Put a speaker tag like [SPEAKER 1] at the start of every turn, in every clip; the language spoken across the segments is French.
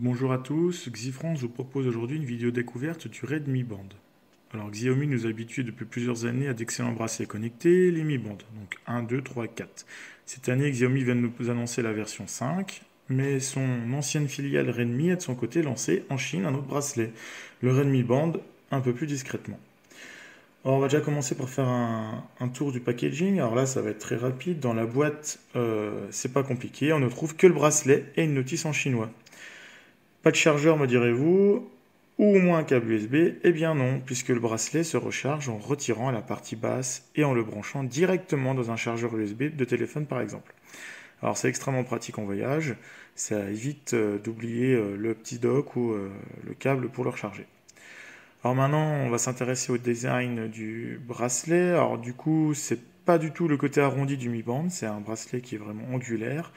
[SPEAKER 1] Bonjour à tous, Xifrance vous propose aujourd'hui une vidéo découverte du Redmi Band. Alors Xiaomi nous habitue depuis plusieurs années à d'excellents bracelets connectés, les Mi Band, donc 1, 2, 3, 4. Cette année, Xiaomi vient de nous annoncer la version 5, mais son ancienne filiale Redmi a de son côté lancé en Chine un autre bracelet, le Redmi Band, un peu plus discrètement. Alors on va déjà commencer par faire un tour du packaging. Alors là, ça va être très rapide. Dans la boîte, c'est pas compliqué. On ne trouve que le bracelet et une notice en chinois. Pas de chargeur, me direz-vous, ou au moins un câble USB? Eh bien non, puisque le bracelet se recharge en retirant la partie basse et en le branchant directement dans un chargeur USB de téléphone par exemple. Alors c'est extrêmement pratique en voyage, ça évite d'oublier le petit dock ou le câble pour le recharger. Alors maintenant, on va s'intéresser au design du bracelet. Alors du coup, c'est pas du tout le côté arrondi du Mi Band, c'est un bracelet qui est vraiment angulaire.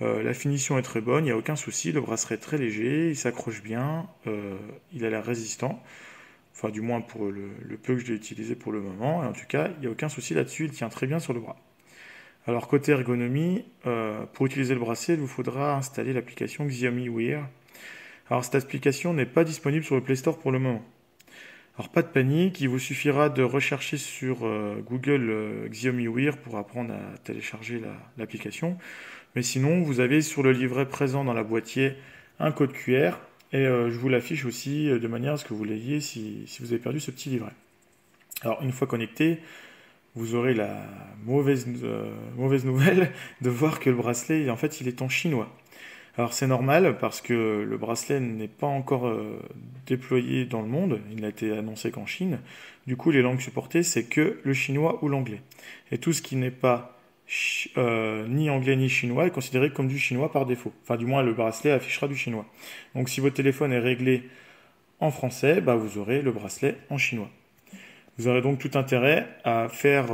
[SPEAKER 1] La finition est très bonne, il n'y a aucun souci, le bracelet est très léger, il s'accroche bien, il a l'air résistant, enfin du moins pour le peu que je l'ai utilisé pour le moment, et en tout cas il n'y a aucun souci là-dessus, il tient très bien sur le bras. Alors côté ergonomie, pour utiliser le bracelet, il vous faudra installer l'application Xiaomi Wear. Alors cette application n'est pas disponible sur le Play Store pour le moment. Alors pas de panique, il vous suffira de rechercher sur Google Xiaomi Wear pour apprendre à télécharger l'application. Mais sinon, vous avez sur le livret présent dans la boîtier un code QR et je vous l'affiche aussi de manière à ce que vous l'ayez si vous avez perdu ce petit livret. Alors une fois connecté, vous aurez la mauvaise nouvelle de voir que le bracelet, en fait, il est en chinois. Alors c'est normal parce que le bracelet n'est pas encore déployé dans le monde, il n'a été annoncé qu'en Chine. Du coup, les langues supportées, c'est que le chinois ou l'anglais. Et tout ce qui n'est pas ni anglais ni chinois est considéré comme du chinois par défaut. Enfin, du moins, le bracelet affichera du chinois. Donc si votre téléphone est réglé en français, bah, vous aurez le bracelet en chinois. Vous aurez donc tout intérêt à faire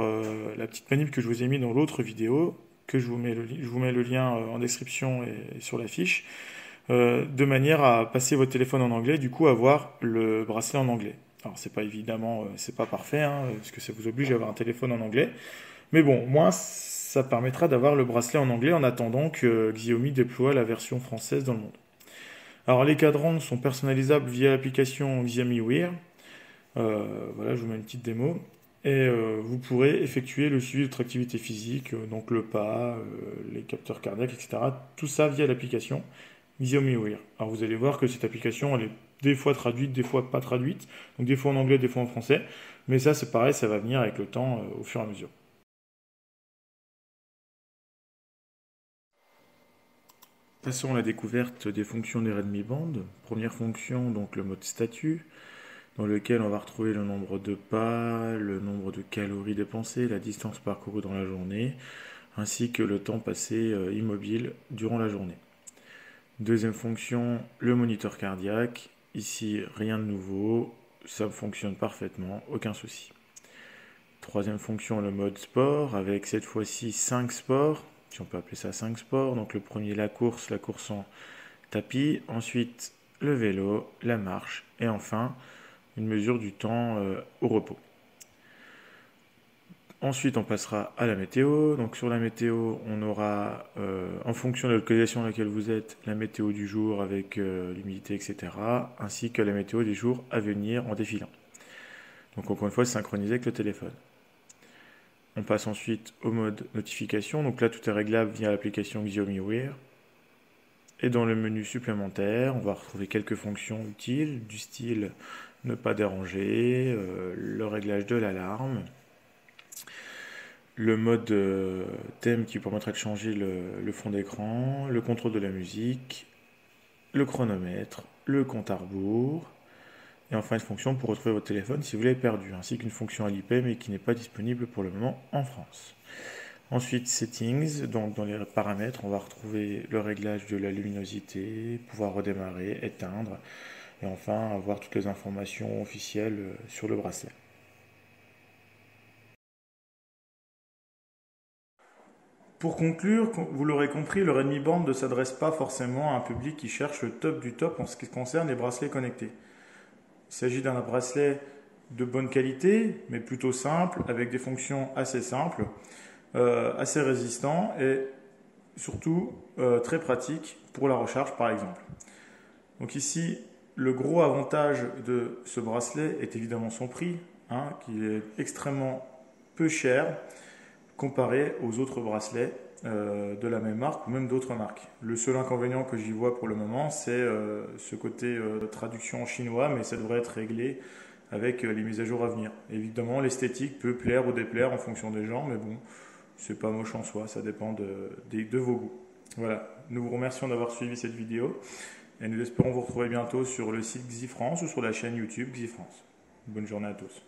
[SPEAKER 1] la petite manip que je vous ai mis dans l'autre vidéo, que je vous mets le lien en description et sur la fiche, de manière à passer votre téléphone en anglais, du coup avoir le bracelet en anglais. Alors c'est pas évidemment, c'est pas parfait, hein, parce que ça vous oblige à avoir un téléphone en anglais, mais bon, moi ça permettra d'avoir le bracelet en anglais en attendant que Xiaomi déploie la version française dans le monde. Alors les cadrans sont personnalisables via l'application Xiaomi Wear. Voilà, je vous mets une petite démo. Et vous pourrez effectuer le suivi de votre activité physique, donc le pas, les capteurs cardiaques, etc. Tout ça via l'application Xiaomi Wear. Alors vous allez voir que cette application, elle est des fois traduite, des fois pas traduite. Donc des fois en anglais, des fois en français. Mais ça, c'est pareil, ça va venir avec le temps, au fur et à mesure. Passons à la découverte des fonctions des Redmi Band. Première fonction, donc le mode statut, dans lequel on va retrouver le nombre de pas, le nombre de calories dépensées, la distance parcourue dans la journée, ainsi que le temps passé immobile durant la journée. Deuxième fonction, le moniteur cardiaque. Ici, rien de nouveau, ça fonctionne parfaitement, aucun souci. Troisième fonction, le mode sport, avec cette fois-ci 5 sports, si on peut appeler ça 5 sports. Donc le premier, la course en tapis, ensuite le vélo, la marche, et enfin une mesure du temps au repos. Ensuite, on passera à la météo. Donc sur la météo, on aura, en fonction de la localisation dans laquelle vous êtes, la météo du jour avec l'humidité, etc., ainsi que la météo des jours à venir en défilant. Donc encore une fois, c'est synchronisé avec le téléphone. On passe ensuite au mode notification. Donc là, tout est réglable via l'application Xiaomi Wear. Et dans le menu supplémentaire, on va retrouver quelques fonctions utiles, du style ne pas déranger, le réglage de l'alarme, le mode thème qui permettra de changer le fond d'écran, le contrôle de la musique, le chronomètre, le compte à rebours, et enfin une fonction pour retrouver votre téléphone si vous l'avez perdu, ainsi qu'une fonction à l'IP mais qui n'est pas disponible pour le moment en France. Ensuite, Settings, donc dans les paramètres, on va retrouver le réglage de la luminosité, pouvoir redémarrer, éteindre, et enfin avoir toutes les informations officielles sur le bracelet. Pour conclure, vous l'aurez compris, le Redmi Band ne s'adresse pas forcément à un public qui cherche le top du top en ce qui concerne les bracelets connectés. Il s'agit d'un bracelet de bonne qualité, mais plutôt simple, avec des fonctions assez simples, assez résistant et surtout très pratique pour la recharge par exemple. Donc ici, le gros avantage de ce bracelet est évidemment son prix, hein, qui est extrêmement peu cher comparé aux autres bracelets de la même marque ou même d'autres marques. Le seul inconvénient que j'y vois pour le moment, c'est ce côté traduction en chinois, mais ça devrait être réglé avec les mises à jour à venir. Évidemment, l'esthétique peut plaire ou déplaire en fonction des gens, mais bon, c'est pas moche en soi, ça dépend de vos goûts. Voilà, nous vous remercions d'avoir suivi cette vidéo et nous espérons vous retrouver bientôt sur le site XiFrance ou sur la chaîne YouTube XiFrance. Bonne journée à tous.